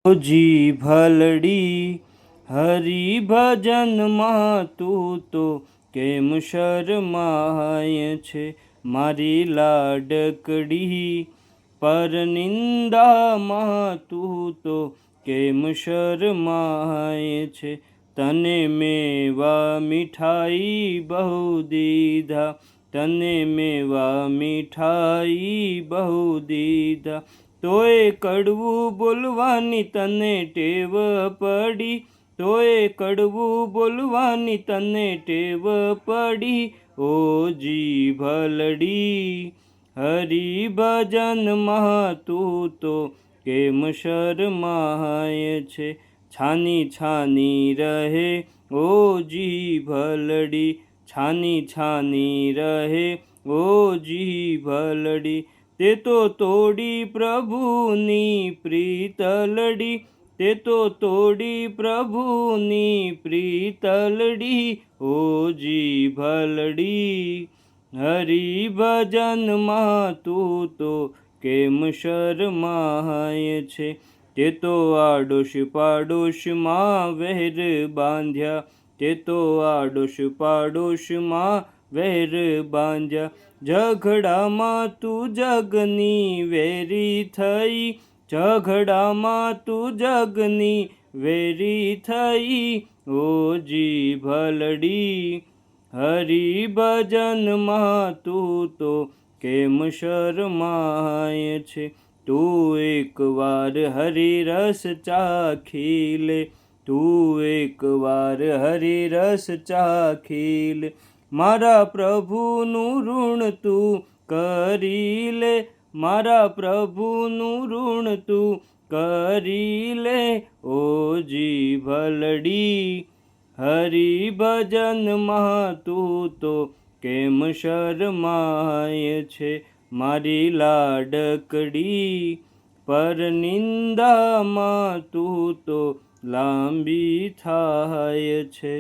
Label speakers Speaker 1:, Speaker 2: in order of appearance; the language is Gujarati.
Speaker 1: જી ભલડી હરિ ભજનમાં તું તો કેમ શરમાય છે, મારી લાડકડી પરનિંદામાં તું તો કેમ શરમાય છે. તને મેવા મીઠાઈ બહુ દીધા, તને મેવા મીઠાઈ બહુ દીધા, તોય કડવું બોલવાની તને ટેવ પડી, તોય કડવું બોલવાની તને ટેવ પડી. ઓ જી ભલડી હરિ ભજનમાં તું તો કેમ શરમાય છે, છાની છાની રહે ઓ જી ભલડી, છાની છાની રહે ઓ જી ભલડી. તે તો તોડી પ્રભુની પ્રીતલડી, તે તો તોડી પ્રભુની પ્રીતલડી. ઓ જી ભલડી હરિ ભજનમાં તું તો કેમ શરમાય છે. તે તો આડોશ પાડોશમાં વેર બાંધ્યા, તે તો આડોશ પાડોશમાં વેર બાંધ્યા, ઝઘડામાં તું જગની વેરી થઈ, ઝઘડામાં તું જગની વેરી થઈ. ઓ જી ભલડી હરિ ભજનમાં તું તો કેમ શરમાય છે. તું એકવાર હરિરસ ચાખી લે, તું એકવાર હરિરસ ચાખી લે, મારા પ્રભુનું ઋણ તું કરી લે, મારા પ્રભુનું ઋણ તું કરી લે. ઓ જી ભલડી હરિ ભજનમાં તું તો કેમ શરમાય છે, મારી લાડકડી પરનિંદામાં તું તો લાંબી થાય છે.